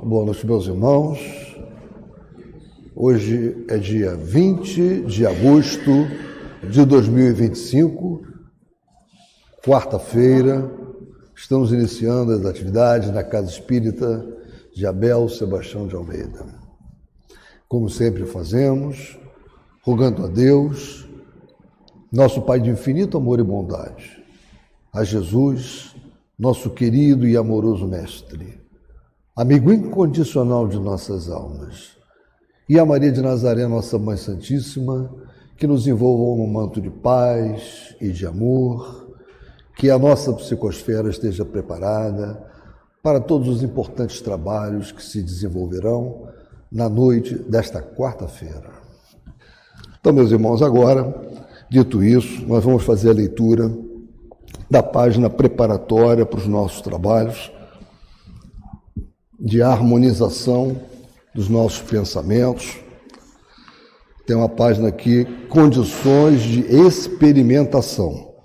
Boa noite, meus irmãos. Hoje é dia 20 de agosto de 2025, quarta-feira. Estamos iniciando as atividades na Casa Espírita de Abel Sebastião de Almeida. Como sempre fazemos, rogando a Deus, nosso Pai de infinito amor e bondade, a Jesus, nosso querido e amoroso Mestre, amigo incondicional de nossas almas, e a Maria de Nazaré, nossa Mãe Santíssima, que nos envolvam num manto de paz e de amor, que a nossa psicosfera esteja preparada para todos os importantes trabalhos que se desenvolverão na noite desta quarta-feira. Então, meus irmãos, agora, dito isso, nós vamos fazer a leitura da página preparatória para os nossos trabalhos de harmonização dos nossos pensamentos. Tem uma página aqui, condições de experimentação,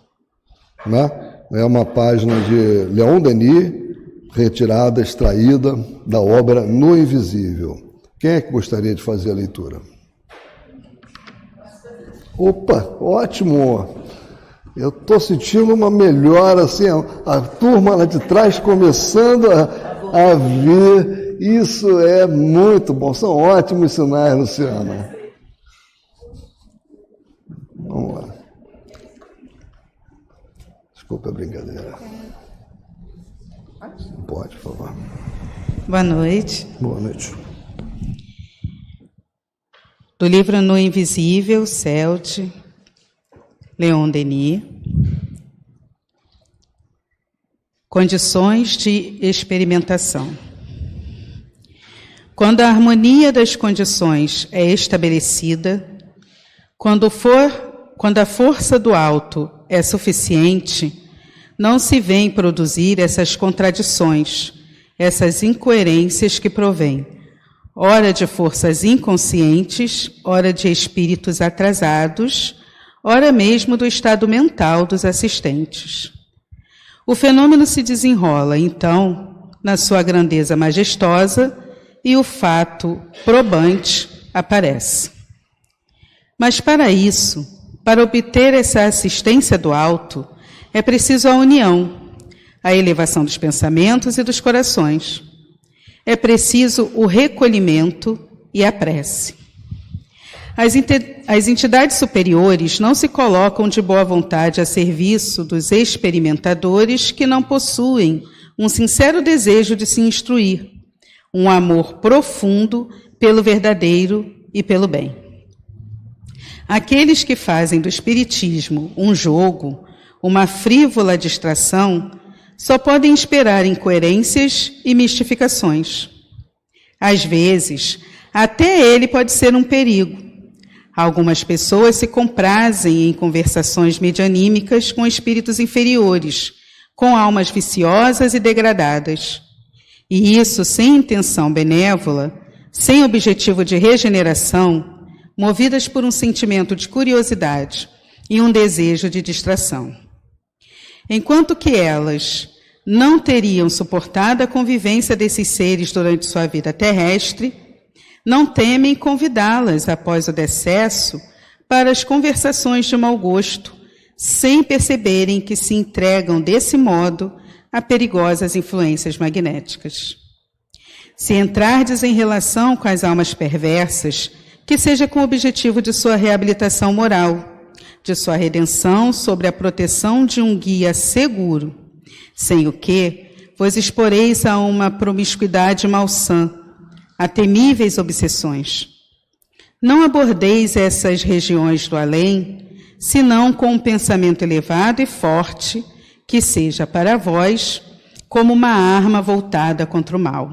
né? É uma página de Leon Denis, retirada, extraída da obra No Invisível. Quem é que gostaria de fazer a leitura? Opa, ótimo! Eu estou sentindo uma melhora, assim, a turma lá de trás começando a vir. Isso é muito bom, são ótimos sinais, Luciana. Vamos lá. Desculpa a brincadeira. Pode, por favor. Boa noite. Boa noite. Do livro No Invisível, Celt, Leon Denis. Condições de experimentação. Quando a harmonia das condições é estabelecida, quando a força do alto é suficiente, não se vêm produzir essas contradições, essas incoerências que provêm, ora de forças inconscientes, ora de espíritos atrasados, ora mesmo do estado mental dos assistentes. O fenômeno se desenrola, então, na sua grandeza majestosa, e o fato probante aparece. Mas para isso, para obter essa assistência do alto, é preciso a união, a elevação dos pensamentos e dos corações. É preciso o recolhimento e a prece. As entidades superiores não se colocam de boa vontade a serviço dos experimentadores que não possuem um sincero desejo de se instruir, um amor profundo pelo verdadeiro e pelo bem. Aqueles que fazem do espiritismo um jogo, uma frívola distração, só podem esperar incoerências e mistificações. Às vezes, até ele pode ser um perigo. Algumas pessoas se comprazem em conversações medianímicas com espíritos inferiores, com almas viciosas e degradadas. E isso sem intenção benévola, sem objetivo de regeneração, movidas por um sentimento de curiosidade e um desejo de distração. Enquanto que elas não teriam suportado a convivência desses seres durante sua vida terrestre, não temem convidá-las após o decesso para as conversações de mau gosto, sem perceberem que se entregam desse modo a perigosas influências magnéticas. Se entrardes em relação com as almas perversas, que seja com o objetivo de sua reabilitação moral, de sua redenção sob a proteção de um guia seguro, sem o que vos exporeis a uma promiscuidade malsã, a temíveis obsessões. Não abordeis essas regiões do além, senão com um pensamento elevado e forte, que seja para vós como uma arma voltada contra o mal.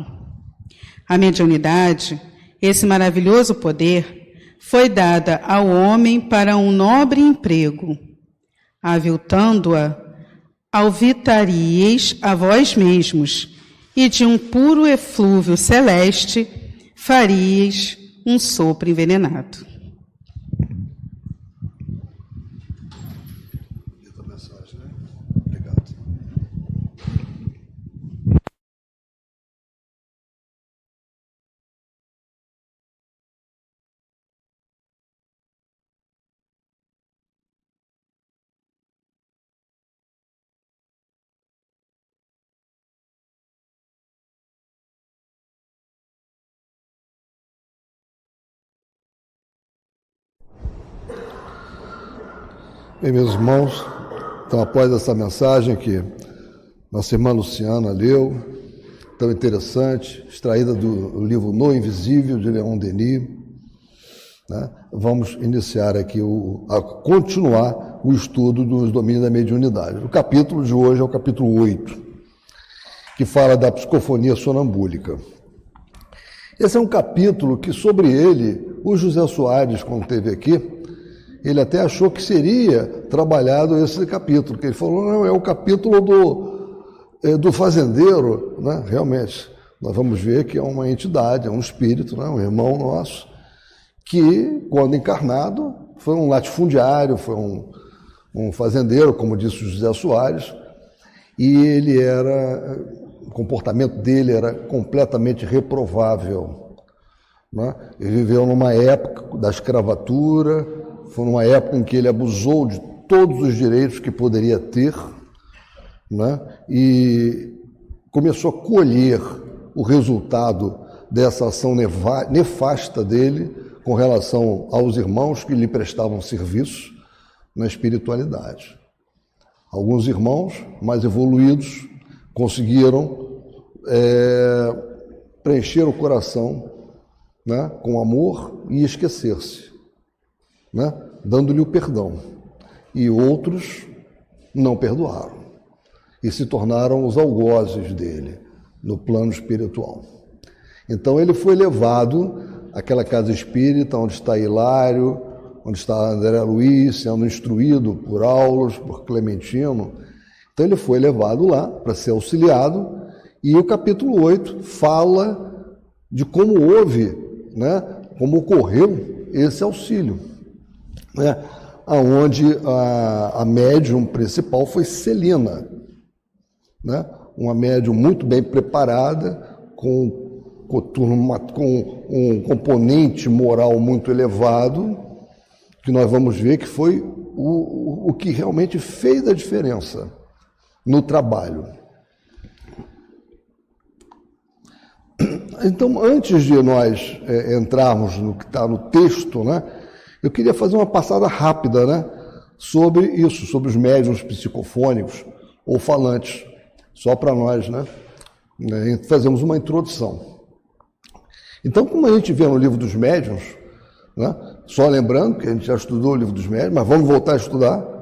A mediunidade, esse maravilhoso poder, foi dada ao homem para um nobre emprego. Aviltando-a, alvitaríeis a vós mesmos, e de um puro eflúvio celeste faríeis um sopro envenenado. Bem, meus irmãos, então após essa mensagem que nossa irmã Luciana leu, tão interessante, extraída do livro No Invisível, de Leon Denis, né? Vamos iniciar aqui, a continuar o estudo dos domínios da mediunidade. O capítulo de hoje é o capítulo 8, que fala da psicofonia sonambúlica. Esse é um capítulo que, sobre ele, o José Soares, quando esteve aqui, ele até achou que seria trabalhado esse capítulo, que ele falou, não, é o capítulo do fazendeiro, né? Realmente, nós vamos ver que é uma entidade, é um espírito, né? Um irmão nosso, que, quando encarnado, foi um latifundiário, foi um fazendeiro, como disse o José Soares, e ele o comportamento dele era completamente reprovável, né? Ele viveu numa época da escravatura, foi numa época em que ele abusou de todos os direitos que poderia ter, né? E começou a colher o resultado dessa ação nefasta dele com relação aos irmãos que lhe prestavam serviço na espiritualidade. Alguns irmãos mais evoluídos conseguiram preencher o coração, né, com amor e esquecer-se, né, dando-lhe o perdão. E outros não perdoaram e se tornaram os algozes dele no plano espiritual. Então ele foi levado àquela casa espírita onde está Hilário, onde está André Luiz, sendo instruído por Aulos, por Clementino. Então ele foi levado lá para ser auxiliado, e o capítulo 8 fala de como houve, né, como ocorreu esse auxílio, né, onde a médium principal foi Celina, né, uma médium muito bem preparada, com um componente moral muito elevado, que nós vamos ver que foi o que realmente fez a diferença no trabalho. Então, antes de nós entrarmos no que está no texto, né, eu queria fazer uma passada rápida, né, sobre isso, sobre os médiuns psicofônicos ou falantes, só para nós, né, fazemos uma introdução. Então, como a gente vê no livro dos médiuns, né, só lembrando que a gente já estudou o livro dos médiuns, mas vamos voltar a estudar,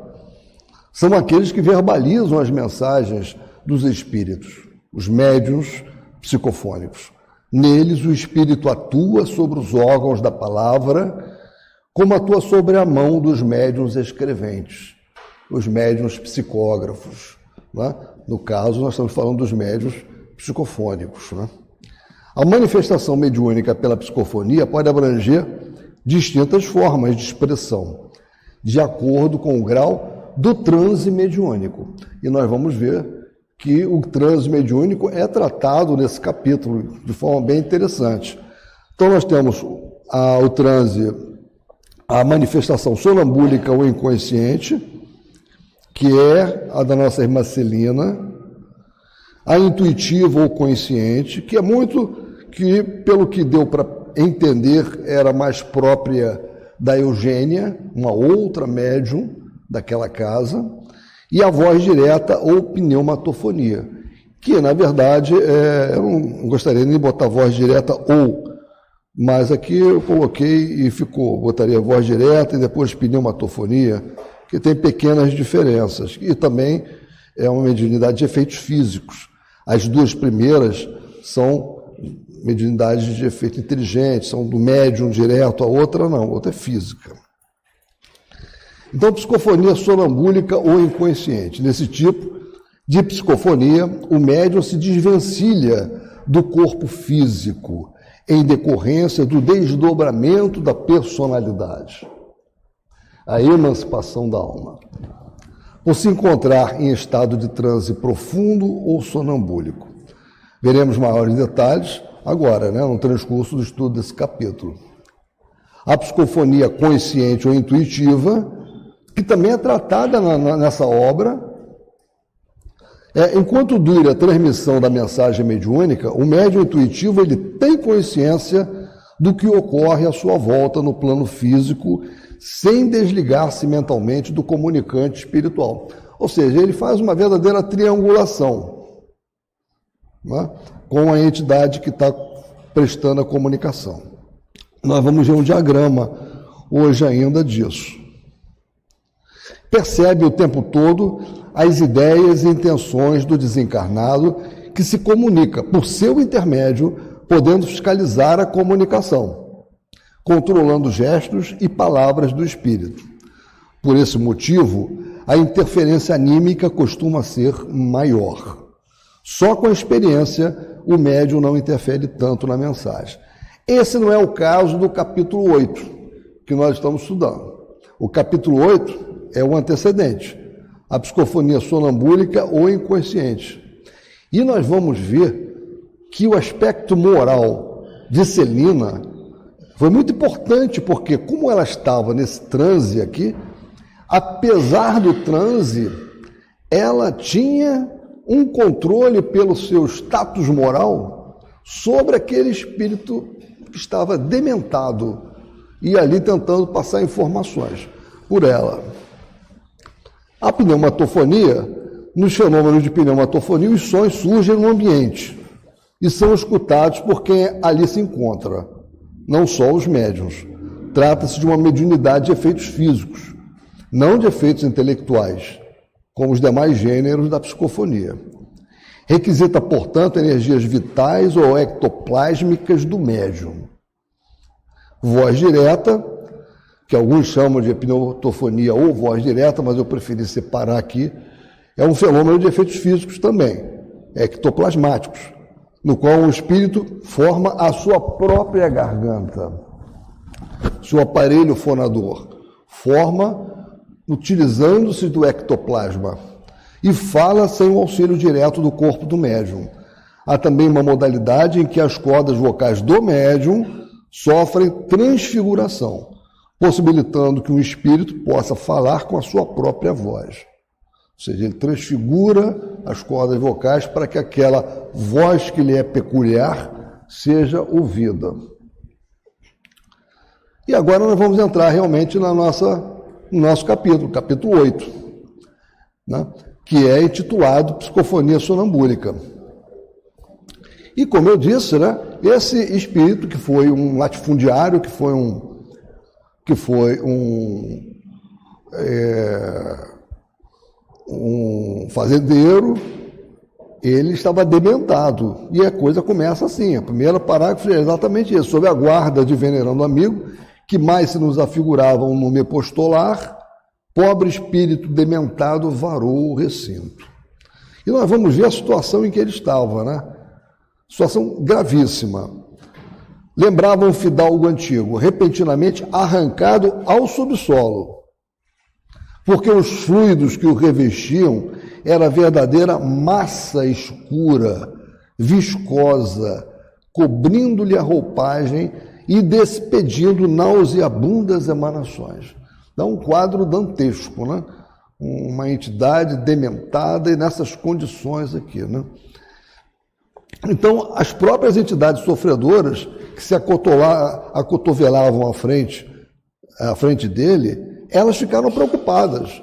são aqueles que verbalizam as mensagens dos espíritos, os médiuns psicofônicos. Neles, o espírito atua sobre os órgãos da palavra, como atua sobre a mão dos médiuns escreventes, os médiuns psicógrafos, né? No caso, nós estamos falando dos médiuns psicofônicos, né? A manifestação mediúnica pela psicofonia pode abranger distintas formas de expressão, de acordo com o grau do transe mediúnico. E nós vamos ver que o transe mediúnico é tratado nesse capítulo de forma bem interessante. Então nós temos o transe, a manifestação sonambúlica ou inconsciente, que é a da nossa irmã Celina, a intuitiva ou consciente, que é muito que, pelo que deu para entender, era mais própria da Eugênia, uma outra médium daquela casa, e a voz direta ou pneumatofonia, que, na verdade, eu não gostaria nem de botar voz direta ou, mas aqui eu coloquei e ficou, botaria voz direta e depois pneumatofonia, que tem pequenas diferenças, e também é uma mediunidade de efeitos físicos. As duas primeiras são mediunidades de efeito inteligente, são do médium direto, a outra não, a outra é física. Então, psicofonia sonambúlica ou inconsciente. Nesse tipo de psicofonia, o médium se desvencilha do corpo físico em decorrência do desdobramento da personalidade, a emancipação da alma, por se encontrar em estado de transe profundo ou sonambúlico. Veremos maiores detalhes agora, né, no transcurso do estudo desse capítulo. A psicofonia consciente ou intuitiva, que também é tratada nessa obra, enquanto dure a transmissão da mensagem mediúnica, o médium intuitivo ele tem consciência do que ocorre à sua volta no plano físico, sem desligar-se mentalmente do comunicante espiritual. Ou seja, ele faz uma verdadeira triangulação, né, com a entidade que está prestando a comunicação. Nós vamos ver um diagrama hoje ainda disso. Percebe o tempo todo as ideias e intenções do desencarnado que se comunica por seu intermédio, podendo fiscalizar a comunicação, controlando gestos e palavras do espírito. Por esse motivo, a interferência anímica costuma ser maior. Só com a experiência, o médium não interfere tanto na mensagem. Esse não é o caso do capítulo 8, que nós estamos estudando. O capítulo 8 é o antecedente, a psicofonia sonambúlica ou inconsciente. E nós vamos ver que o aspecto moral de Celina foi muito importante, porque como ela estava nesse transe aqui, apesar do transe, ela tinha um controle pelo seu status moral sobre aquele espírito que estava dementado e ali tentando passar informações por ela. A pneumatofonia, nos fenômenos de pneumatofonia, os sons surgem no ambiente e são escutados por quem ali se encontra, não só os médiuns. Trata-se de uma mediunidade de efeitos físicos, não de efeitos intelectuais, como os demais gêneros da psicofonia. Requisita, portanto, energias vitais ou ectoplásmicas do médium. Voz direta, que alguns chamam de pneumotofonia ou voz direta, mas eu preferi separar aqui, é um fenômeno de efeitos físicos também, ectoplasmáticos, no qual o espírito forma a sua própria garganta, seu aparelho fonador, forma utilizando-se do ectoplasma e fala sem o auxílio direto do corpo do médium. Há também uma modalidade em que as cordas vocais do médium sofrem transfiguração, possibilitando que um espírito possa falar com a sua própria voz. Ou seja, ele transfigura as cordas vocais para que aquela voz que lhe é peculiar seja ouvida. E agora nós vamos entrar realmente no nosso capítulo, capítulo 8, né, que é intitulado Psicofonia Sonambúlica. E como eu disse, né, esse espírito que foi um latifundiário, que foi um fazendeiro, ele estava dementado. E a coisa começa assim, o primeiro parágrafo é exatamente isso: sob a guarda de venerando amigo, que mais se nos afigurava um nome epistolar, pobre espírito dementado varou o recinto. E nós vamos ver a situação em que ele estava, né? Situação gravíssima. Lembrava um fidalgo antigo, repentinamente arrancado ao subsolo, porque os fluidos que o revestiam era verdadeira massa escura, viscosa, cobrindo-lhe a roupagem e despedindo nauseabundas emanações. Dá um quadro dantesco, né? Uma entidade dementada e nessas condições aqui, né? Então, as próprias entidades sofredoras que se acotovelavam à frente dele, elas ficaram preocupadas,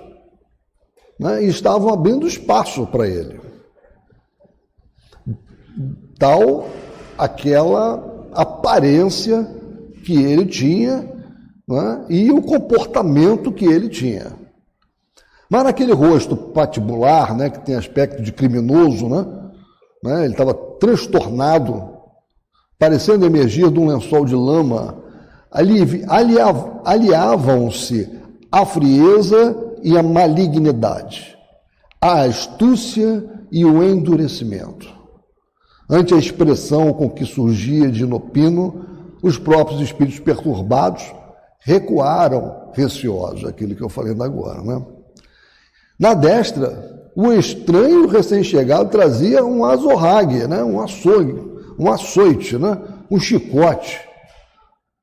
né? E estavam abrindo espaço para ele. Tal aquela aparência que ele tinha, né? E o comportamento que ele tinha. Mas naquele rosto patibular, né, que tem aspecto de criminoso, né, ele estava transtornado, parecendo emergir de um lençol de lama, aliavam-se a frieza e a malignidade, a astúcia e o endurecimento. Ante a expressão com que surgia de inopino, os próprios espíritos perturbados recuaram receosos, aquilo que eu falei ainda agora, né? Na destra, o estranho recém-chegado trazia um azorrague, né? Um açoite, né? Um chicote,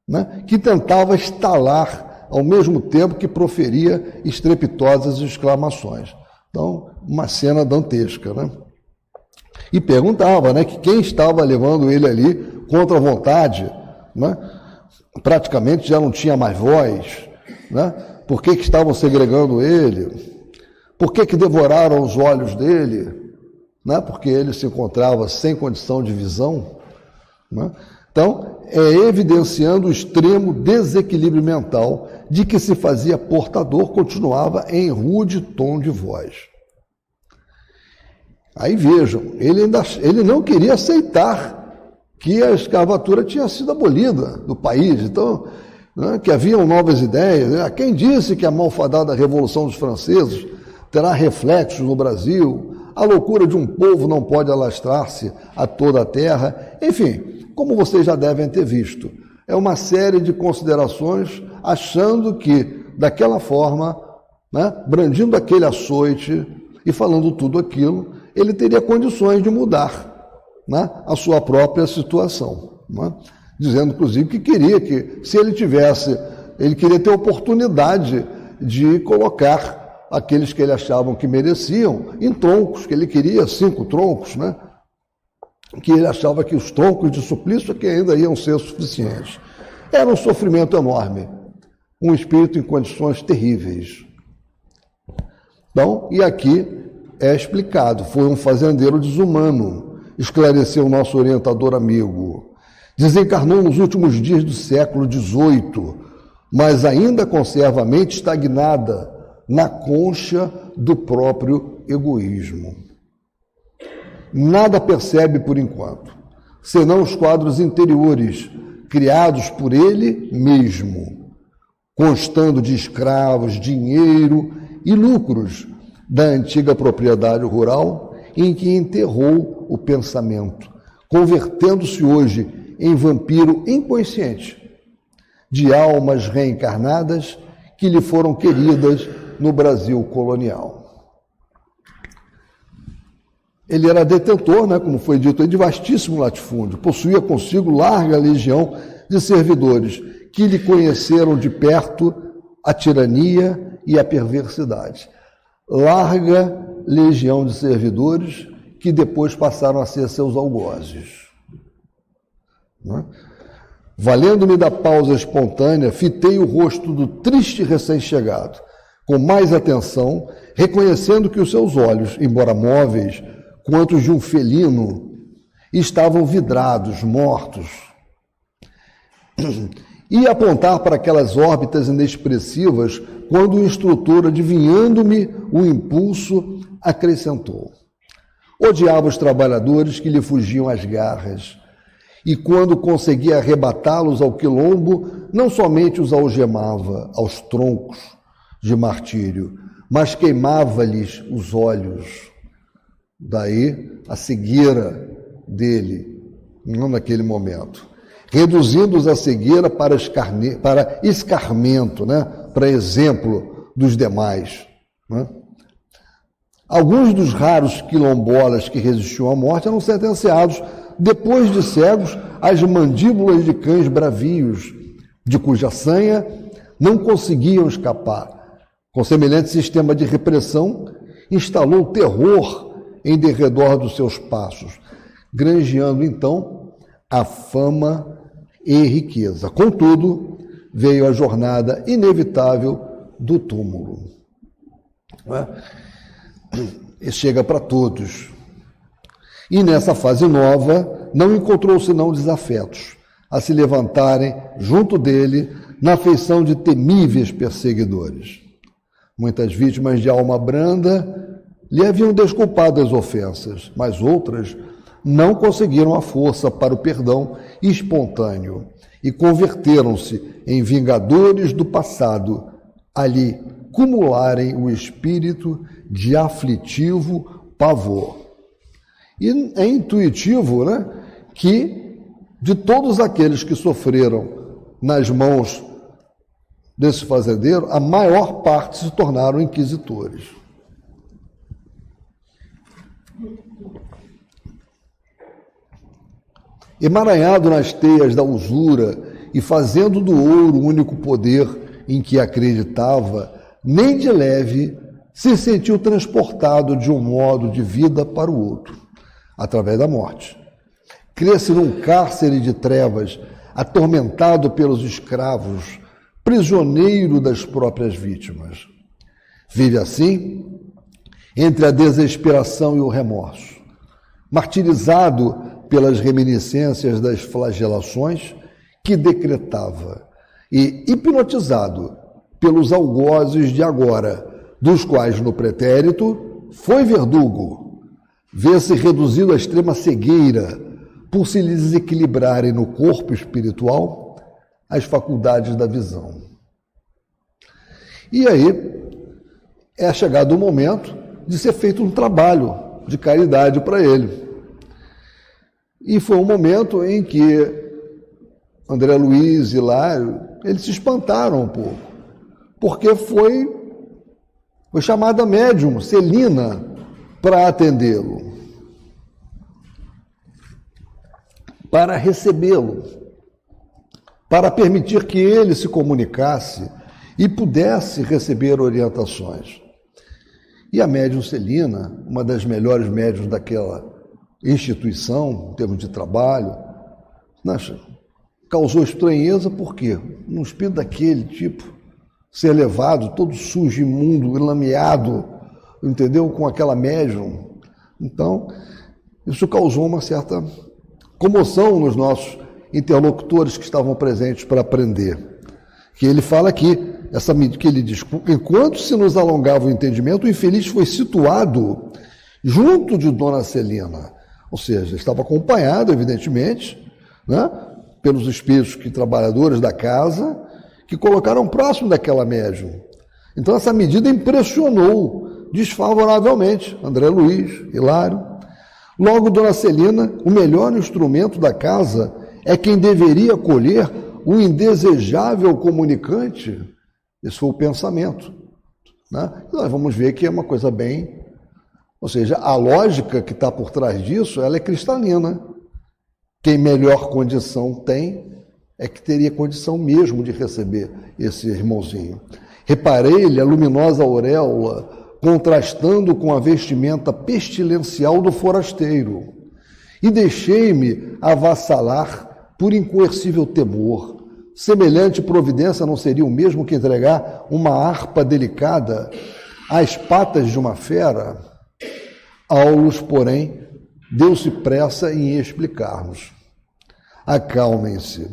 né? Que tentava estalar ao mesmo tempo que proferia estrepitosas exclamações. Então, uma cena dantesca, né? E perguntava, né, que quem estava levando ele ali contra a vontade, né? Praticamente já não tinha mais voz, né? Por que estavam segregando ele? Por que devoraram os olhos dele? Né? Porque ele se encontrava sem condição de visão. Né? Então, evidenciando o extremo desequilíbrio mental de que se fazia portador, continuava em rude tom de voz. Aí vejam, ele não queria aceitar que a escravatura tinha sido abolida do país, então, né, que haviam novas ideias. Né? Quem disse que a malfadada Revolução dos Franceses terá reflexos no Brasil? A loucura de um povo não pode alastrar-se a toda a terra. Enfim, como vocês já devem ter visto, é uma série de considerações achando que, daquela forma, né, brandindo aquele açoite e falando tudo aquilo, ele teria condições de mudar, né, a sua própria situação. Né? Dizendo, inclusive, que queria que, se ele tivesse, ele queria ter oportunidade de colocar aqueles que ele achavam que mereciam em troncos, que ele queria 5 troncos, né? Que ele achava que os troncos de suplício que ainda iam ser suficientes. Era um sofrimento enorme, um espírito em condições terríveis. Então, e aqui é explicado, foi um fazendeiro desumano, esclareceu o nosso orientador amigo. Desencarnou nos últimos dias do século XVIII, mas ainda conserva a mente estagnada na concha do próprio egoísmo. Nada percebe por enquanto, senão os quadros interiores criados por ele mesmo, constando de escravos, dinheiro e lucros da antiga propriedade rural em que enterrou o pensamento, convertendo-se hoje em vampiro inconsciente de almas reencarnadas que lhe foram queridas no Brasil colonial. Ele era detentor, né, como foi dito, de vastíssimo latifúndio, possuía consigo larga legião de servidores que lhe conheceram de perto a tirania e a perversidade. Larga legião de servidores que depois passaram a ser seus algozes. Né? Valendo-me da pausa espontânea, fitei o rosto do triste recém-chegado, com mais atenção, reconhecendo que os seus olhos, embora móveis, quanto os de um felino, estavam vidrados, mortos. Ia apontar para aquelas órbitas inexpressivas, quando o instrutor, adivinhando-me o impulso, acrescentou: odiava os trabalhadores que lhe fugiam às garras, e quando conseguia arrebatá-los ao quilombo, não somente os algemava aos troncos de martírio, mas queimava-lhes os olhos. Daí a cegueira dele, não naquele momento, reduzindo-os a cegueira para escarmento, né? Para exemplo dos demais. Né? Alguns dos raros quilombolas que resistiam à morte eram sentenciados, depois de cegos, às mandíbulas de cães bravios, de cuja sanha não conseguiam escapar. Com semelhante sistema de repressão, instalou terror em derredor dos seus passos, granjeando então a fama e riqueza. Contudo, veio a jornada inevitável do túmulo. E chega para todos. E nessa fase nova, não encontrou senão desafetos a se levantarem junto dele na feição de temíveis perseguidores. Muitas vítimas de alma branda lhe haviam desculpado as ofensas, mas outras não conseguiram a força para o perdão espontâneo e converteram-se em vingadores do passado, a lhe cumularem o espírito de aflitivo pavor. E é intuitivo, né, que de todos aqueles que sofreram nas mãos desse fazendeiro, a maior parte se tornaram inquisitores. Emaranhado nas teias da usura e fazendo do ouro o único poder em que acreditava, nem de leve se sentiu transportado de um modo de vida para o outro, através da morte. Cresce num cárcere de trevas, atormentado pelos escravos, prisioneiro das próprias vítimas. Vive assim, entre a desesperação e o remorso, martirizado pelas reminiscências das flagelações que decretava e hipnotizado pelos algozes de agora, dos quais no pretérito foi verdugo, vê-se reduzido à extrema cegueira por se lhe desequilibrarem no corpo espiritual as faculdades da visão. E aí é chegado o momento de ser feito um trabalho de caridade para ele. E foi um momento em que André Luiz e Hilário, eles se espantaram um pouco, porque foi chamada médium Celina para atendê-lo, para recebê-lo, para permitir que ele se comunicasse e pudesse receber orientações. E a médium Celina, uma das melhores médiuns daquela instituição, em termos de trabalho, causou estranheza porque um espírito daquele tipo, ser levado todo sujo, imundo, lameado, entendeu? Com aquela médium. Então, isso causou uma certa comoção nos nossos interlocutores que estavam presentes para aprender. Que ele fala aqui, que ele diz, enquanto se nos alongava o entendimento, o infeliz foi situado junto de Dona Celina, ou seja, estava acompanhado, evidentemente, né, pelos espíritos trabalhadores da casa, que colocaram próximo daquela médium. Então essa medida impressionou desfavoravelmente André Luiz, Hilário. Logo, Dona Celina, o melhor instrumento da casa é quem deveria acolher o indesejável comunicante. Esse foi o pensamento, né? E nós vamos ver que é uma coisa bem... Ou seja, a lógica que está por trás disso, ela é cristalina. Quem melhor condição tem é que teria condição mesmo de receber esse irmãozinho. Reparei-lhe a luminosa auréola contrastando com a vestimenta pestilencial do forasteiro e deixei-me avassalar por incoercível temor. Semelhante providência não seria o mesmo que entregar uma harpa delicada às patas de uma fera? Aulus, porém, deu-se pressa em explicar-nos. Acalmem-se.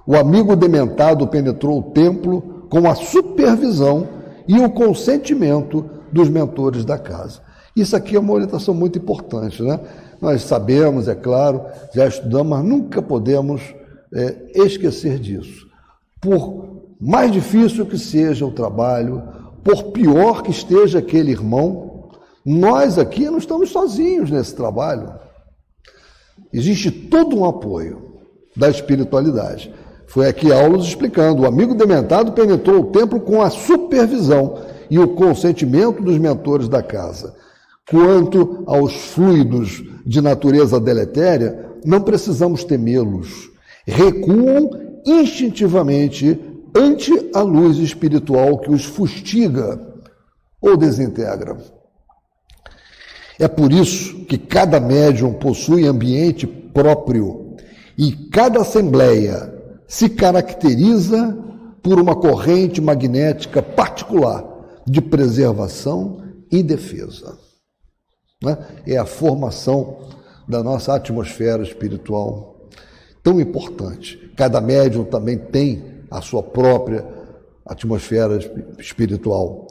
O amigo dementado penetrou o templo com a supervisão e o consentimento dos mentores da casa. Isso aqui é uma orientação muito importante, né? Nós sabemos, é claro, já estudamos, mas nunca podemos esquecer disso. Por mais difícil que seja o trabalho, por pior que esteja aquele irmão, nós aqui não estamos sozinhos nesse trabalho. Existe todo um apoio da espiritualidade. Foi aqui Aulus explicando, o amigo dementado penetrou o templo com a supervisão e o consentimento dos mentores da casa. Quanto aos fluidos de natureza deletéria, não precisamos temê-los. Recuam instintivamente ante a luz espiritual que os fustiga ou desintegra. É por isso que cada médium possui ambiente próprio e cada assembleia se caracteriza por uma corrente magnética particular de preservação e defesa. É a formação da nossa atmosfera espiritual tão importante. Cada médium também tem a sua própria atmosfera espiritual.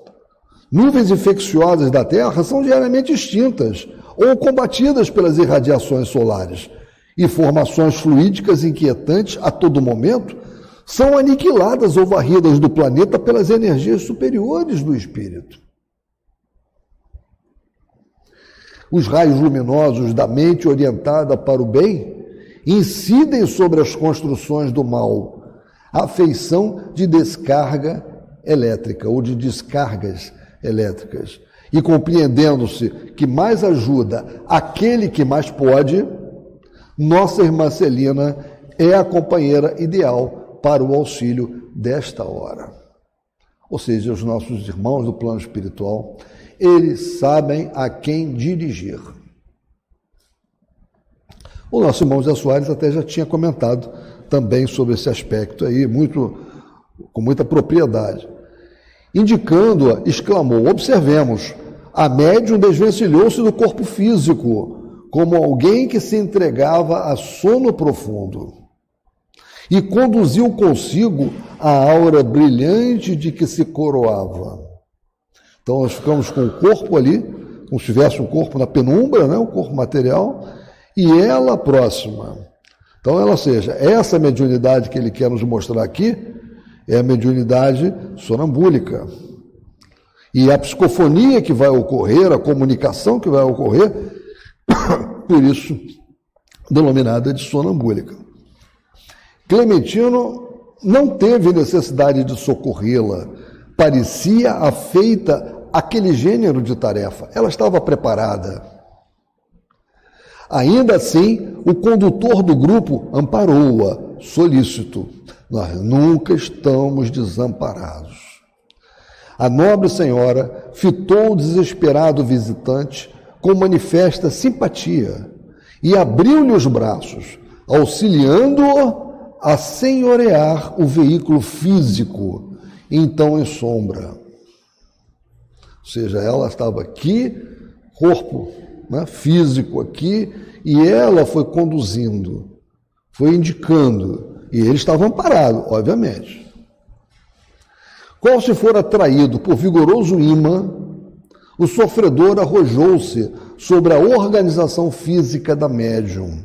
Nuvens infecciosas da Terra são diariamente extintas ou combatidas pelas irradiações solares, e formações fluídicas inquietantes a todo momento são aniquiladas ou varridas do planeta pelas energias superiores do espírito. Os raios luminosos da mente orientada para o bem incidem sobre as construções do mal, à feição de descarga elétrica ou de descargas elétricas. E compreendendo-se que mais ajuda aquele que mais pode, nossa irmã Celina é a companheira ideal para o auxílio desta hora. Ou seja, os nossos irmãos do plano espiritual, eles sabem a quem dirigir. O nosso irmão Zé Soares até já tinha comentado também sobre esse aspecto aí, muito com muita propriedade. Indicando-a, exclamou: observemos, a médium desvencilhou-se do corpo físico, como alguém que se entregava a sono profundo, e conduziu consigo a aura brilhante de que se coroava. Então nós ficamos com o corpo ali, como se tivesse um corpo na penumbra, né, o corpo material, e ela próxima. Então, ou seja, essa mediunidade que ele quer nos mostrar aqui é a mediunidade sonambúlica. E a psicofonia que vai ocorrer, a comunicação que vai ocorrer, por isso denominada de sonambúlica. Clementino não teve necessidade de socorrê-la, parecia afeita àquele gênero de tarefa, ela estava preparada. Ainda assim, o condutor do grupo amparou-a, solícito. Nós nunca estamos desamparados. A nobre senhora fitou o desesperado visitante com manifesta simpatia e abriu-lhe os braços, auxiliando-o a senhorear o veículo físico, então em sombra. Ou seja, ela estava aqui, corpo, né, físico aqui, e ela foi conduzindo, foi indicando, e ele estava amparado, obviamente. Qual se for atraído por vigoroso imã, o sofredor arrojou-se sobre a organização física da médium,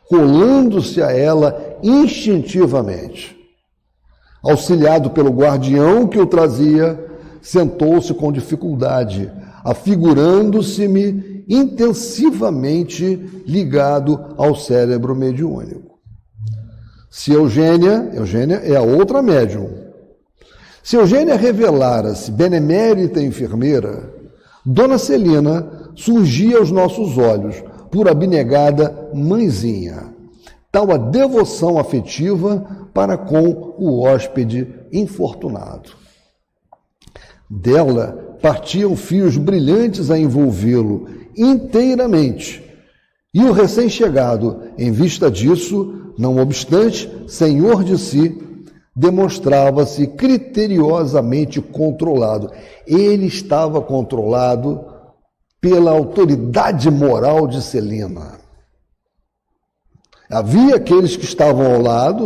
colando-se a ela instintivamente. Auxiliado pelo guardião que o trazia, sentou-se com dificuldade, afigurando-se-me intensivamente ligado ao cérebro mediúnico. Se Eugênia é a outra médium, se Eugênia revelara-se benemérita enfermeira, Dona Celina surgia aos nossos olhos por abnegada mãezinha, tal a devoção afetiva para com o hóspede infortunado. Dela partiam fios brilhantes a envolvê-lo inteiramente, e o recém-chegado, em vista disso, não obstante, senhor de si, demonstrava-se criteriosamente controlado. Ele estava controlado pela autoridade moral de Celina. Havia aqueles que estavam ao lado,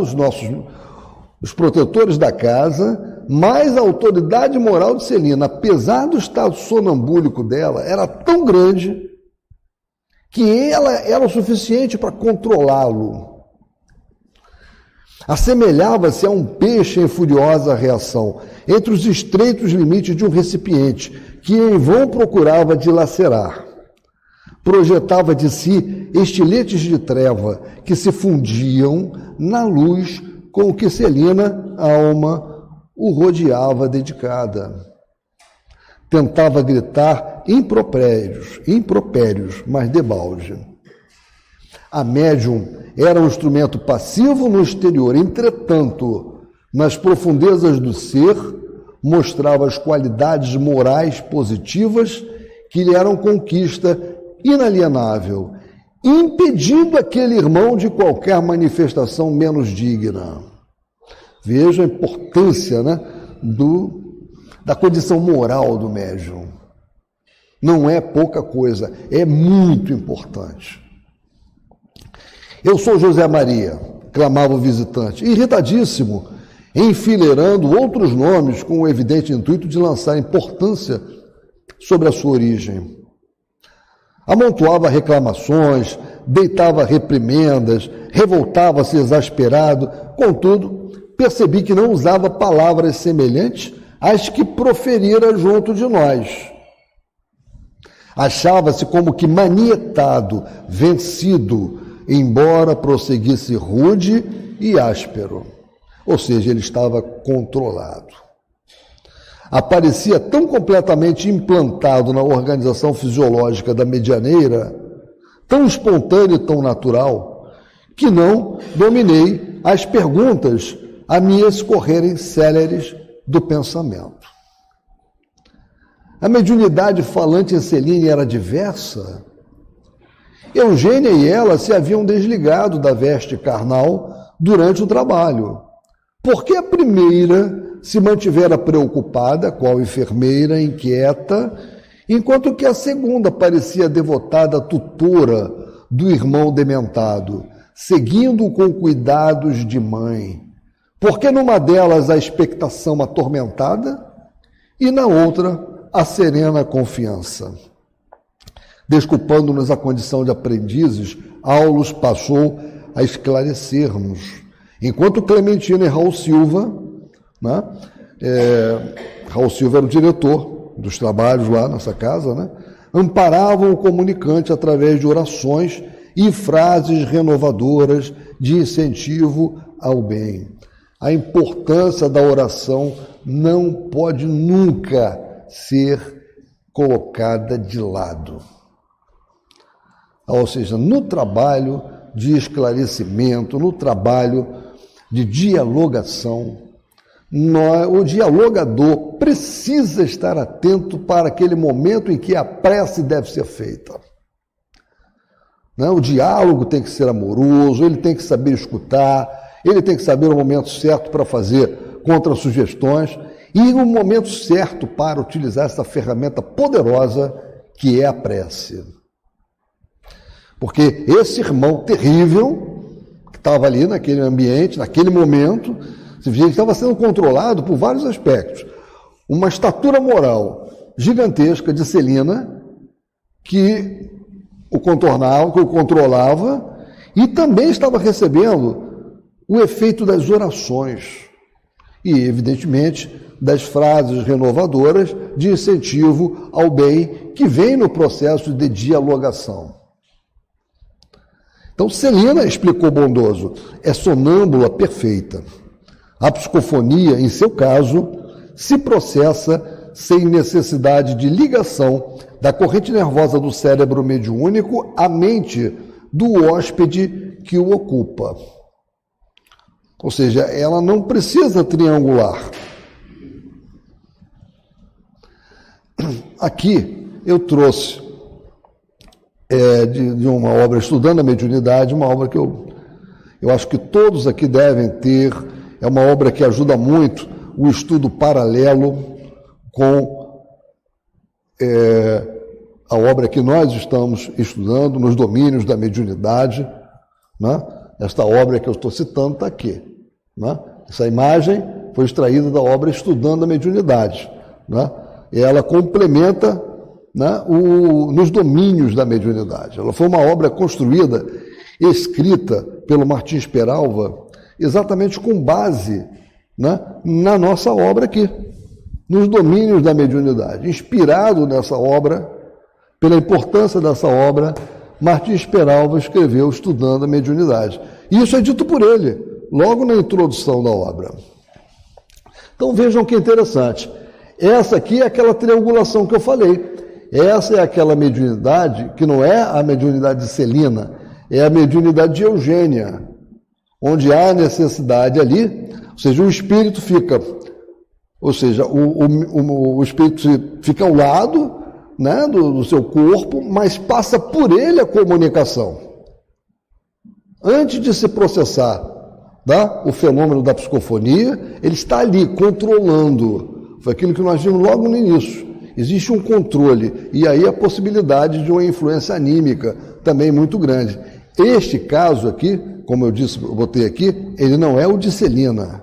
os protetores da casa, mas a autoridade moral de Celina, apesar do estado sonambúlico dela, era tão grande que ela era o suficiente para controlá-lo. Assemelhava-se a um peixe em furiosa reação entre os estreitos limites de um recipiente que em vão procurava dilacerar. Projetava de si estiletes de treva que se fundiam na luz com o que Celina, a alma, o rodeava dedicada. Tentava gritar impropérios, mas debalde. A médium era um instrumento passivo no exterior, entretanto, nas profundezas do ser, mostrava as qualidades morais positivas que lhe eram conquista inalienável, impedindo aquele irmão de qualquer manifestação menos digna. Veja a importância, né, da condição moral do médium. Não é pouca coisa, é muito importante. Eu sou José Maria, clamava o visitante, irritadíssimo, enfileirando outros nomes com o evidente intuito de lançar importância sobre a sua origem. Amontoava reclamações, deitava reprimendas, revoltava-se exasperado, contudo, percebi que não usava palavras semelhantes às que proferira junto de nós. Achava-se como que manietado, vencido, embora prosseguisse rude e áspero. Ou seja, ele estava controlado. Aparecia tão completamente implantado na organização fisiológica da medianeira, tão espontâneo e tão natural, que não dominei as perguntas a me escorrerem céleres do pensamento. A mediunidade falante em Celina era diversa. Eugênia e ela se haviam desligado da veste carnal durante o trabalho, porque a primeira se mantivera preocupada, qual enfermeira, inquieta, enquanto que a segunda parecia devotada tutora do irmão dementado, seguindo-o com cuidados de mãe. Porque numa delas a expectação atormentada e na outra a serena confiança. Desculpando-nos a condição de aprendizes, Aulus passou a esclarecer-nos. Enquanto Clementina e Raul Silva, né, Raul Silva era o diretor dos trabalhos lá nessa casa, né, amparavam o comunicante através de orações e frases renovadoras de incentivo ao bem. A importância da oração não pode nunca ser colocada de lado. Ou seja, no trabalho de esclarecimento, no trabalho de dialogação, o dialogador precisa estar atento para aquele momento em que a prece deve ser feita. O diálogo tem que ser amoroso, ele tem que saber escutar, ele tem que saber o momento certo para fazer contra-sugestões e o momento certo para utilizar essa ferramenta poderosa que é a prece. Porque esse irmão terrível, que estava ali naquele ambiente, naquele momento, ele estava sendo controlado por vários aspectos. Uma estatura moral gigantesca de Celina, que o controlava, e também estava recebendo o efeito das orações e, evidentemente, das frases renovadoras de incentivo ao bem que vem no processo de dialogação. Então, Celina, explicou bondoso, é sonâmbula perfeita. A psicofonia, em seu caso, se processa sem necessidade de ligação da corrente nervosa do cérebro mediúnico à mente do hóspede que o ocupa. Ou seja, ela não precisa triangular. Aqui eu trouxe de uma obra, Estudando a Mediunidade, uma obra que eu acho que todos aqui devem ter, é uma obra que ajuda muito o estudo paralelo com a obra que nós estamos estudando nos domínios da mediunidade, né? Esta obra que eu estou citando está aqui, né? Essa imagem foi extraída da obra Estudando a Mediunidade, né? E ela complementa, né, nos domínios da mediunidade. Ela foi uma obra construída, escrita pelo Martins Peralva, exatamente com base, né, na nossa obra aqui, nos domínios da mediunidade. Inspirado nessa obra, pela importância dessa obra, Martins Peralva escreveu Estudando a Mediunidade. E isso é dito por ele, logo na introdução da obra. Então vejam que interessante. Essa aqui é aquela triangulação que eu falei. Essa é aquela mediunidade que não é a mediunidade de Celina, é a mediunidade de Eugênia, onde há necessidade ali, ou seja, o espírito fica, ou seja, o espírito fica ao lado, né, do seu corpo, mas passa por ele a comunicação. Antes de se processar, tá, o fenômeno da psicofonia, ele está ali controlando. Foi aquilo que nós vimos logo no início. Existe um controle, e aí a possibilidade de uma influência anímica também muito grande. Este caso aqui, como eu disse, eu botei aqui, ele não é o de Celina.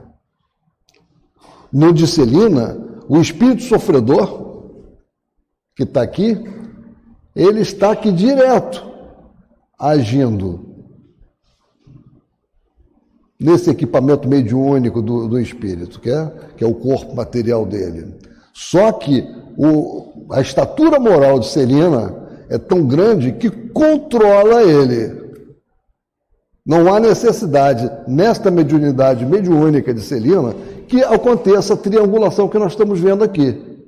No de Celina, o espírito sofredor, que está aqui, ele está aqui direto, agindo nesse equipamento mediúnico do espírito, que é o corpo material dele. Só que a estatura moral de Celina é tão grande que controla ele. Não há necessidade, nesta mediunidade mediúnica de Celina, que aconteça a triangulação que nós estamos vendo aqui.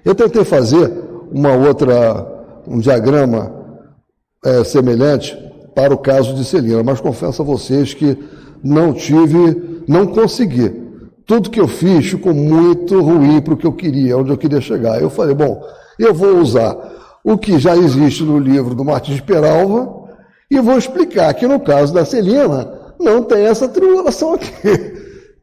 Eu tentei fazer um diagrama semelhante para o caso de Celina, mas confesso a vocês que não consegui. Tudo que eu fiz ficou muito ruim para o que eu queria, onde eu queria chegar. Eu falei, bom, eu vou usar o que já existe no livro do Martins Peralva e vou explicar que no caso da Celina, não tem essa triangulação aqui.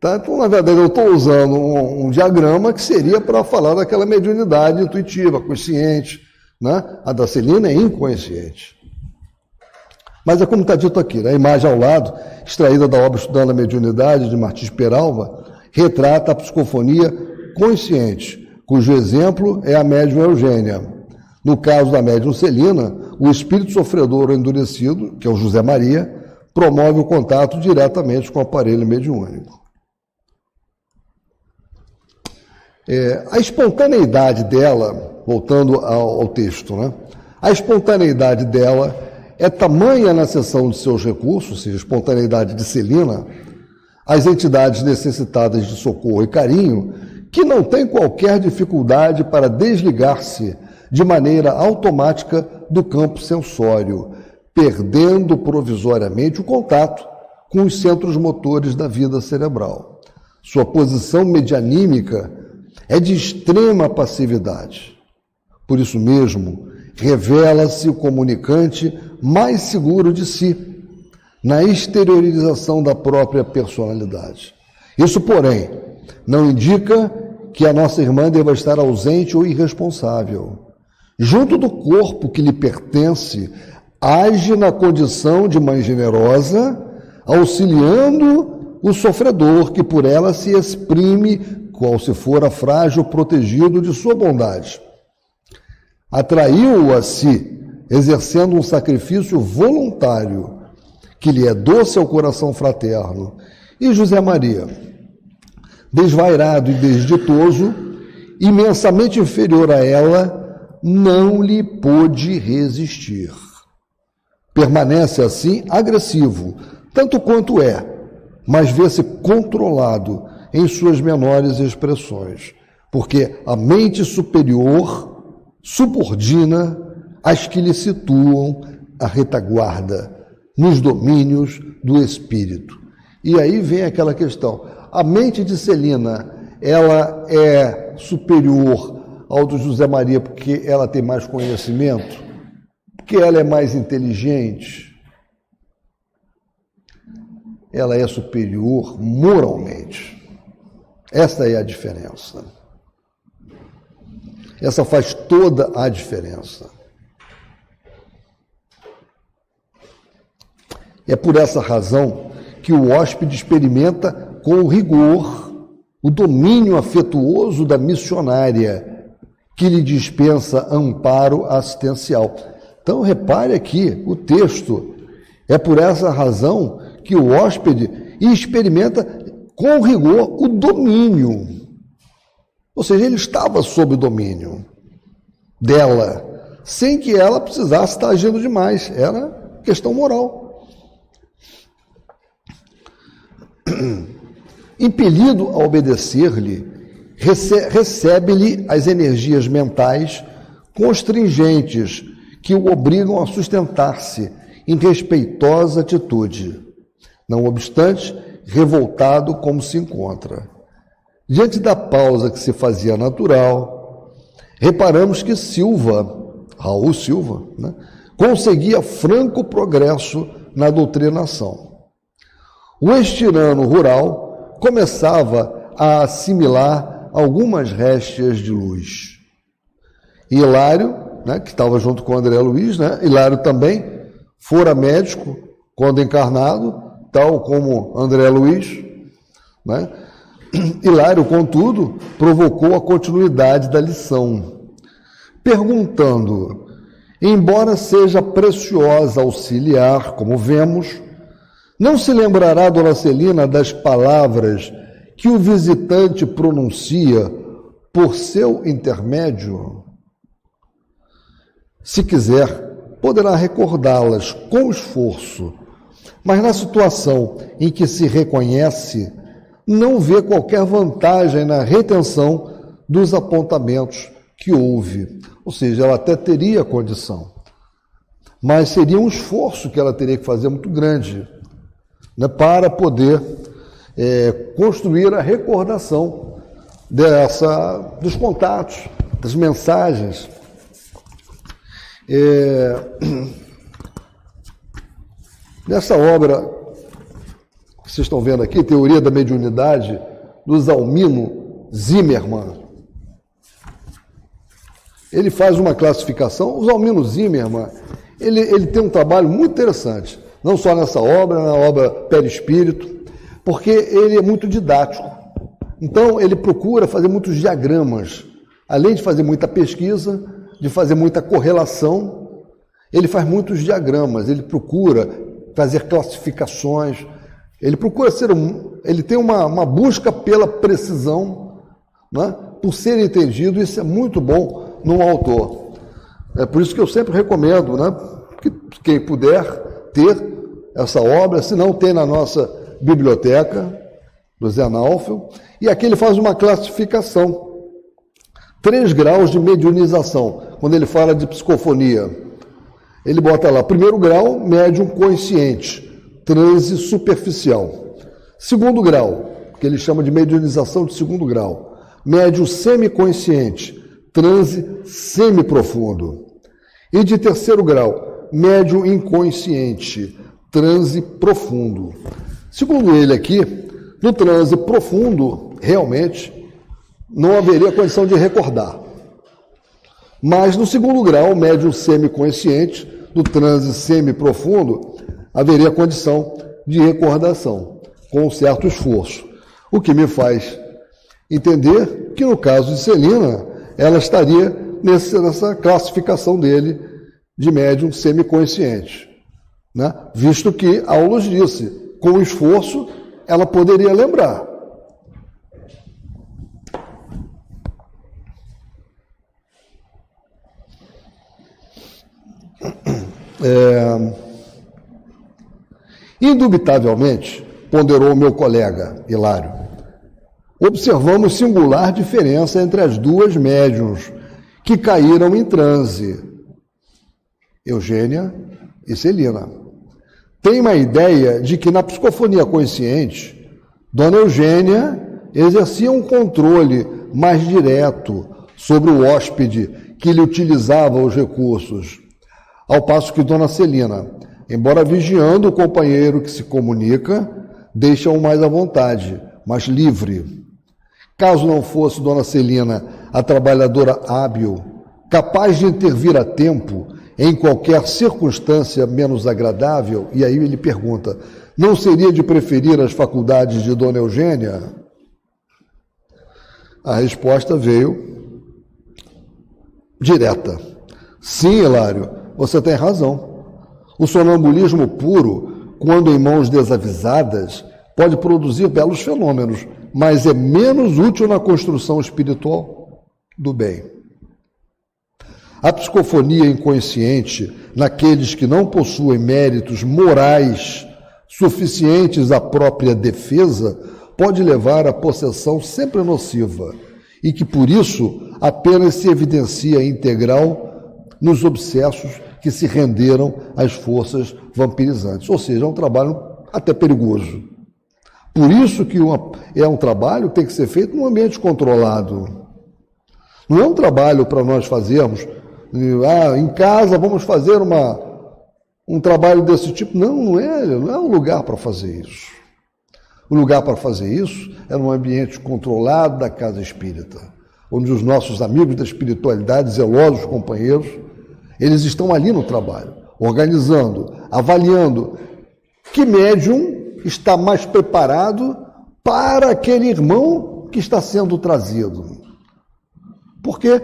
Tá? Então, na verdade, eu estou usando um diagrama que seria para falar daquela mediunidade intuitiva, consciente. Né? A da Celina é inconsciente. Mas é como está dito aqui, né? A imagem ao lado, extraída da obra Estudando a Mediunidade, de Martins Peralva, retrata a psicofonia consciente, cujo exemplo é a médium Eugênia. No caso da médium Celina, o espírito sofredor ou endurecido, que é o José Maria, promove o contato diretamente com o aparelho mediúnico. A espontaneidade dela, voltando ao texto, né? A espontaneidade dela é tamanha na cessão de seus recursos, ou seja, a espontaneidade de Celina, as entidades necessitadas de socorro e carinho, que não tem qualquer dificuldade para desligar-se de maneira automática do campo sensório, perdendo provisoriamente o contato com os centros motores da vida cerebral. Sua posição medianímica é de extrema passividade. Por isso mesmo, revela-se o comunicante mais seguro de si, na exteriorização da própria personalidade. Isso, porém, não indica que a nossa irmã deva estar ausente ou irresponsável. Junto do corpo que lhe pertence, age na condição de mãe generosa, auxiliando o sofredor que por ela se exprime, qual se fora frágil protegido de sua bondade. Atraiu-o a si, exercendo um sacrifício voluntário, que lhe é doce ao coração fraterno. E José Maria, desvairado e desditoso, imensamente inferior a ela, não lhe pôde resistir. Permanece assim agressivo, tanto quanto é, mas vê-se controlado em suas menores expressões, porque a mente superior subordina as que lhe situam a retaguarda nos domínios do espírito. E aí vem aquela questão. A mente de Celina, ela é superior ao do José Maria porque ela tem mais conhecimento? Porque ela é mais inteligente? Ela é superior moralmente. Essa é a diferença. Essa faz toda a diferença. É por essa razão que o hóspede experimenta com rigor o domínio afetuoso da missionária, que lhe dispensa amparo assistencial. Então, repare aqui, o texto, é por essa razão que o hóspede experimenta com rigor o domínio. Ou seja, ele estava sob domínio dela, sem que ela precisasse estar agindo demais. Era questão moral. Impelido a obedecer-lhe, recebe-lhe as energias mentais constringentes que o obrigam a sustentar-se em respeitosa atitude, não obstante, revoltado como se encontra. Diante da pausa que se fazia natural, reparamos que Raul Silva, né, conseguia franco progresso na doutrinação. O ex-tirano rural começava a assimilar algumas réstias de luz. E Hilário, né, que estava junto com o André Luiz, né, Hilário também fora médico quando encarnado, tal como André Luiz, né? Hilário, contudo, provocou a continuidade da lição, perguntando, embora seja preciosa auxiliar, como vemos, não se lembrará Dona Celina das palavras que o visitante pronuncia por seu intermédio? Se quiser, poderá recordá-las com esforço, mas na situação em que se reconhece, não vê qualquer vantagem na retenção dos apontamentos que houve. Ou seja, ela até teria condição, mas seria um esforço que ela teria que fazer muito grande, né, para poder construir a recordação dos contatos, das mensagens. Nessa obra que vocês estão vendo aqui, Teoria da Mediunidade, do Zalmino Zimmermann. Ele faz uma classificação. O Zalmino Zimmermann, ele tem um trabalho muito interessante, não só nessa obra, na obra Perispírito, porque ele é muito didático. Então, ele procura fazer muitos diagramas. Além de fazer muita pesquisa, de fazer muita correlação, ele faz muitos diagramas, ele procura fazer classificações, ele procura ele tem uma busca pela precisão, né, por ser entendido. Isso é muito bom num autor. É por isso que eu sempre recomendo, né, que quem puder ter essa obra, se não tem na nossa biblioteca, do Zé Naufel, e aqui ele faz uma classificação. 3 graus de mediunização, quando ele fala de psicofonia. Ele bota lá, 1º grau, médium consciente, transe superficial. 2º grau, que ele chama de mediunização de 2º grau, médium semiconsciente, transe semiprofundo. E de 3º grau, médium inconsciente, transe profundo. Segundo ele aqui, no transe profundo, realmente, não haveria condição de recordar. Mas no 2º grau, médium semiconsciente, do transe semiprofundo, haveria condição de recordação, com um certo esforço. O que me faz entender que no caso de Celina, ela estaria nessa classificação dele de médium semiconsciente, né? Visto que Aulus disse, com esforço, ela poderia lembrar. Indubitavelmente, ponderou o meu colega Hilário, observamos singular diferença entre as 2 médiuns que caíram em transe, Eugênia e Celina. Tem uma ideia de que na psicofonia consciente, Dona Eugênia exercia um controle mais direto sobre o hóspede que lhe utilizava os recursos, ao passo que Dona Celina, embora vigiando o companheiro que se comunica, deixa-o mais à vontade, mais livre. Caso não fosse Dona Celina a trabalhadora hábil, capaz de intervir a tempo em qualquer circunstância menos agradável, e aí ele pergunta, não seria de preferir as faculdades de Dona Eugênia? A resposta veio direta. Sim, Hilário, você tem razão. O sonambulismo puro, quando em mãos desavisadas, pode produzir belos fenômenos, mas é menos útil na construção espiritual do bem. A psicofonia inconsciente, naqueles que não possuem méritos morais suficientes à própria defesa, pode levar à possessão sempre nociva, e que, por isso, apenas se evidencia integral nos obsessos que se renderam às forças vampirizantes. Ou seja, é um trabalho até perigoso. Por isso que é um trabalho que tem que ser feito num ambiente controlado. Não é um trabalho para nós fazermos, em casa vamos fazer um trabalho desse tipo. Não é um lugar para fazer isso. O lugar para fazer isso é num ambiente controlado da casa espírita, onde os nossos amigos da espiritualidade, zelosos companheiros, eles estão ali no trabalho, organizando, avaliando que médium está mais preparado para aquele irmão que está sendo trazido. Porque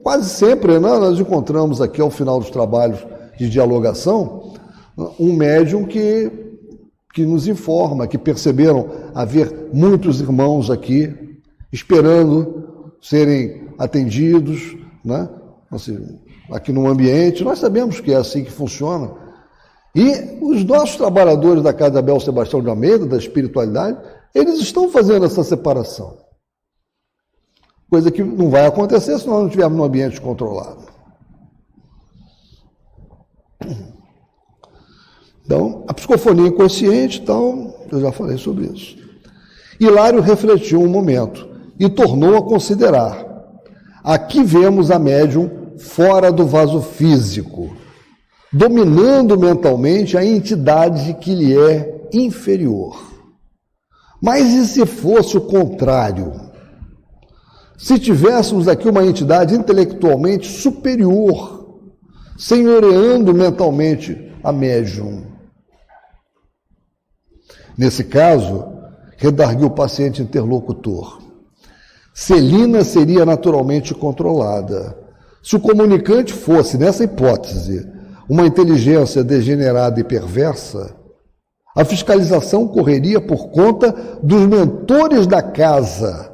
quase sempre, né, nós encontramos aqui ao final dos trabalhos de dialogação um médium que nos informa, que perceberam haver muitos irmãos aqui esperando serem atendidos, né? Assim, aqui no ambiente, nós sabemos que é assim que funciona. E os nossos trabalhadores da Casa Abel Sebastião de Almeida, da espiritualidade, eles estão fazendo essa separação. Coisa que não vai acontecer se nós não estivermos num ambiente controlado. Então, a psicofonia inconsciente, então, eu já falei sobre isso. Hilário refletiu um momento e tornou a considerar. Aqui vemos a médium fora do vaso físico, dominando mentalmente a entidade que lhe é inferior. Mas e se fosse o contrário? Se tivéssemos aqui uma entidade intelectualmente superior, senhoreando mentalmente a médium? Nesse caso, redarguiu o paciente interlocutor, Celina seria naturalmente controlada. Se o comunicante fosse, nessa hipótese, uma inteligência degenerada e perversa, a fiscalização correria por conta dos mentores da casa.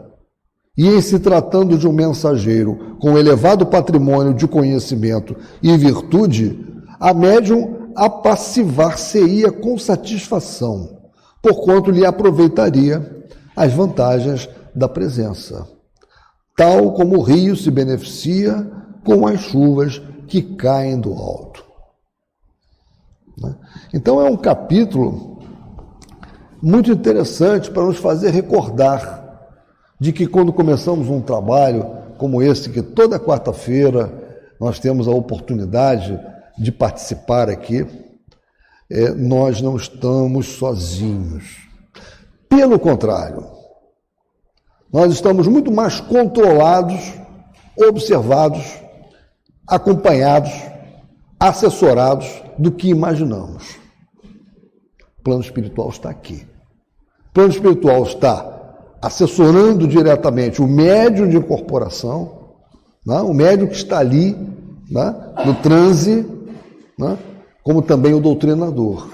E em se tratando de um mensageiro com elevado patrimônio de conhecimento e virtude, a médium apassivar-se-ia com satisfação, porquanto lhe aproveitaria as vantagens da presença, tal como o rio se beneficia com as chuvas que caem do alto. Então é um capítulo muito interessante para nos fazer recordar de que quando começamos um trabalho como esse, que toda quarta-feira nós temos a oportunidade de participar aqui, nós não estamos sozinhos. Pelo contrário, nós estamos muito mais controlados, observados, acompanhados, assessorados do que imaginamos. O plano espiritual está aqui. O plano espiritual está assessorando diretamente o médium de incorporação, né? O médium que está ali, né? No transe, né? Como também o doutrinador,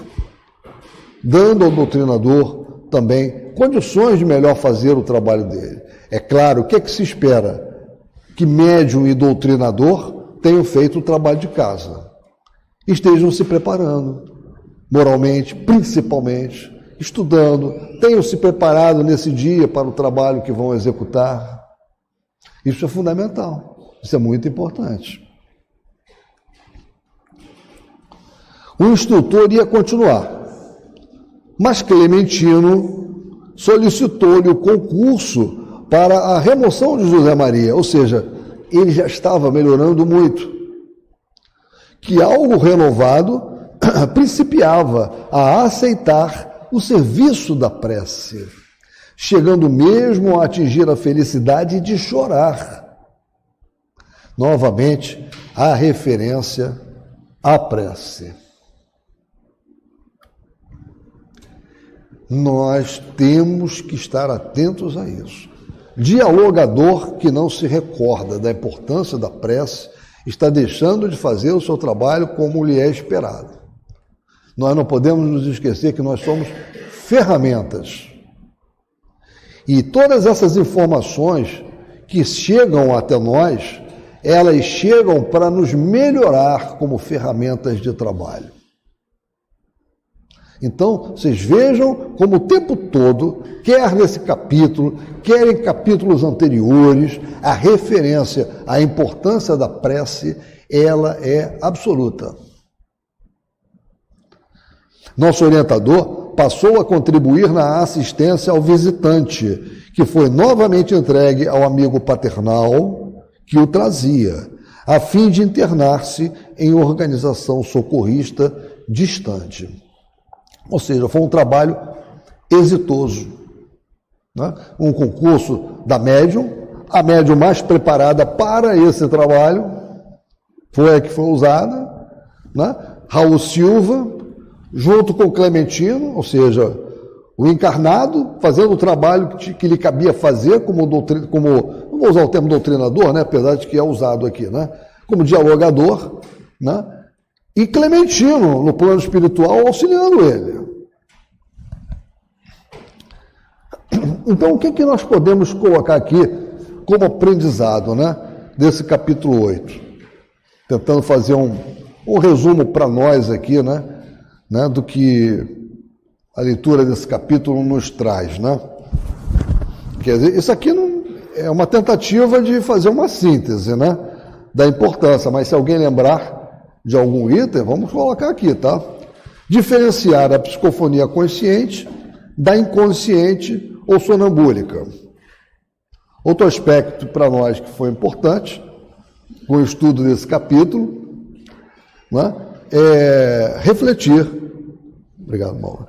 dando ao doutrinador também condições de melhor fazer o trabalho dele. É claro, o que é que se espera? Que médium e doutrinador tenham feito o trabalho de casa, estejam se preparando, moralmente, principalmente, estudando, tenham se preparado nesse dia para o trabalho que vão executar. Isso é fundamental, isso é muito importante. O instrutor ia continuar, mas Clementino solicitou-lhe o concurso para a remoção de José Maria, ou seja, ele já estava melhorando muito, que algo renovado principiava a aceitar o serviço da prece, chegando mesmo a atingir a felicidade de chorar. Novamente, a referência à prece. Nós temos que estar atentos a isso. Dialogador que não se recorda da importância da prece está deixando de fazer o seu trabalho como lhe é esperado. Nós não podemos nos esquecer que nós somos ferramentas. E todas essas informações que chegam até nós, elas chegam para nos melhorar como ferramentas de trabalho. Então, vocês vejam como o tempo todo, quer nesse capítulo, quer em capítulos anteriores, a referência à importância da prece, ela é absoluta. Nosso orientador passou a contribuir na assistência ao visitante, que foi novamente entregue ao amigo paternal que o trazia, a fim de internar-se em organização socorrista distante. Ou seja, foi um trabalho exitoso, né? Um concurso da médium, a médium mais preparada para esse trabalho foi a que foi usada, né? Raul Silva, junto com Clementino, ou seja, o encarnado fazendo o trabalho que lhe cabia fazer como não vou usar o termo doutrinador, né? Apesar de que é usado aqui, né? Como dialogador, né? E Clementino, no plano espiritual, auxiliando ele. Então, o que nós podemos colocar aqui como aprendizado, né, desse capítulo 8? Tentando fazer um resumo para nós aqui, né, do que a leitura desse capítulo nos traz, né? Quer dizer, isso aqui não é uma tentativa de fazer uma síntese, né, da importância, mas se alguém lembrar de algum item, vamos colocar aqui, tá? Diferenciar a psicofonia consciente da inconsciente ou sonambúlica. Outro aspecto para nós que foi importante, com o estudo desse capítulo, né, é refletir, obrigado, Mauro,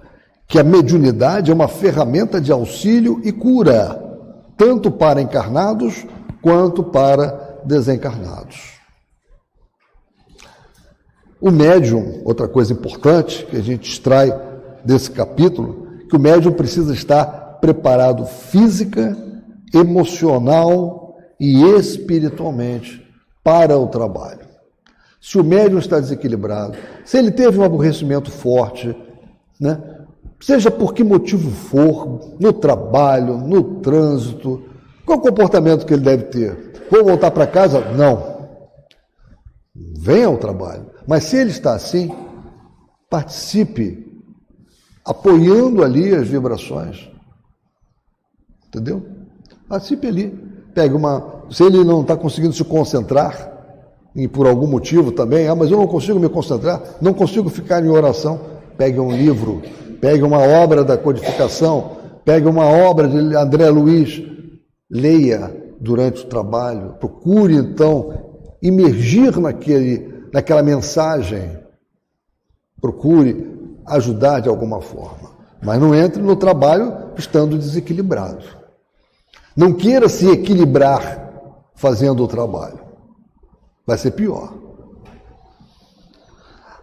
que a mediunidade é uma ferramenta de auxílio e cura, tanto para encarnados quanto para desencarnados. O médium, outra coisa importante que a gente extrai desse capítulo, que o médium precisa estar preparado física, emocional e espiritualmente para o trabalho. Se o médium está desequilibrado, se ele teve um aborrecimento forte, né, seja por que motivo for, no trabalho, no trânsito, qual o comportamento que ele deve ter? Vou voltar para casa? Não. Venha ao trabalho. Mas se ele está assim, participe, apoiando ali as vibrações. Entendeu? Participe ali. Se ele não está conseguindo se concentrar, e por algum motivo também, mas eu não consigo me concentrar, não consigo ficar em oração, pegue um livro, pegue uma obra da codificação, pegue uma obra de André Luiz, leia durante o trabalho, procure então imergir naquela mensagem, procure ajudar de alguma forma, mas não entre no trabalho estando desequilibrado. Não queira se equilibrar fazendo o trabalho. Vai ser pior.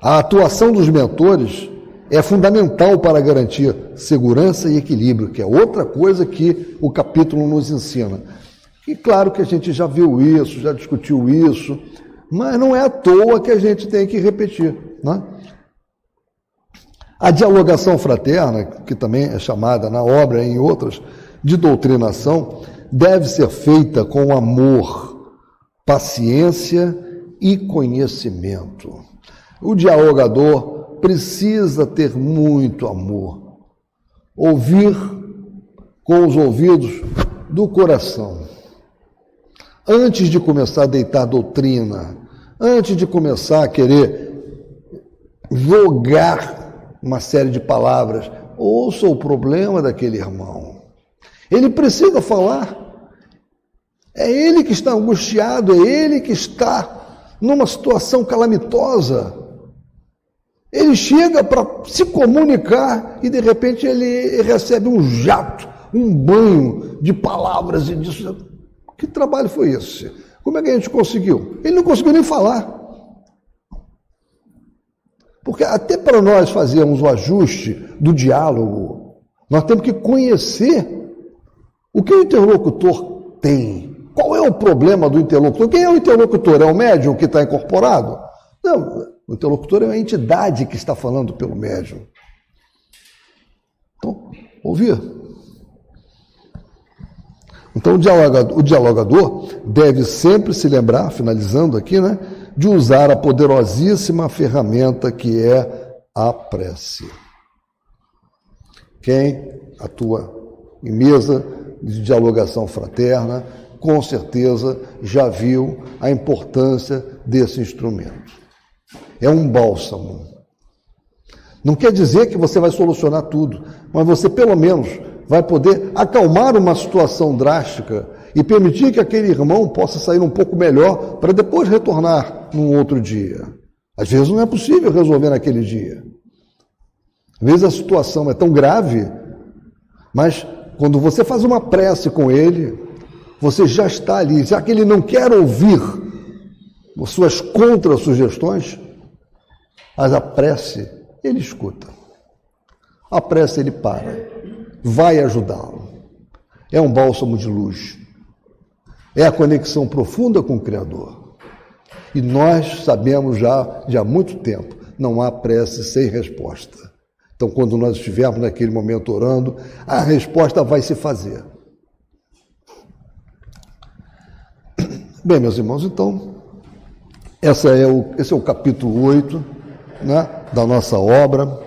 A atuação dos mentores é fundamental para garantir segurança e equilíbrio, que é outra coisa que o capítulo nos ensina. E claro que a gente já viu isso, já discutiu isso, mas não é à toa que a gente tem que repetir, né? A dialogação fraterna, que também é chamada na obra e em outras, de doutrinação, deve ser feita com amor, paciência e conhecimento. O dialogador precisa ter muito amor, ouvir com os ouvidos do coração. Antes de começar a deitar doutrina, antes de começar a querer jogar uma série de palavras, ouça o problema daquele irmão. Ele precisa falar. É ele que está angustiado, é ele que está numa situação calamitosa. Ele chega para se comunicar e, de repente, ele recebe um jato, um banho de palavras e disso. Que trabalho foi esse? Como é que a gente conseguiu? Ele não conseguiu nem falar. Porque até para nós fazermos o ajuste do diálogo, nós temos que conhecer o que o interlocutor tem. Qual é o problema do interlocutor? Quem é o interlocutor? É o médium que está incorporado? Não, o interlocutor é uma entidade que está falando pelo médium. Então, ouvir. Então, o dialogador deve sempre se lembrar, finalizando aqui, né, de usar a poderosíssima ferramenta que é a prece. Quem atua em mesa de dialogação fraterna, com certeza já viu a importância desse instrumento. É um bálsamo. Não quer dizer que você vai solucionar tudo, mas você pelo menos vai poder acalmar uma situação drástica e permitir que aquele irmão possa sair um pouco melhor para depois retornar num outro dia. Às vezes não é possível resolver naquele dia. Às vezes a situação é tão grave, mas quando você faz uma prece com ele, você já está ali, já que ele não quer ouvir as suas contra-sugestões, mas a prece ele escuta. A prece ele para, vai ajudá-lo. É um bálsamo de luz. É a conexão profunda com o Criador. E nós sabemos já de há muito tempo, não há prece sem resposta. Então, quando nós estivermos naquele momento orando, a resposta vai se fazer. Bem, meus irmãos, então, esse é o capítulo 8, né, da nossa obra,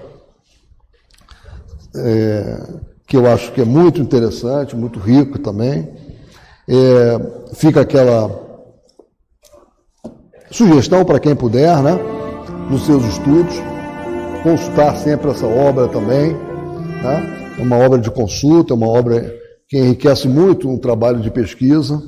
que eu acho que é muito interessante, muito rico também. Fica aquela sugestão para quem puder, né, nos seus estudos, consultar sempre essa obra também, né? É uma obra de consulta, é uma obra que enriquece muito um trabalho de pesquisa.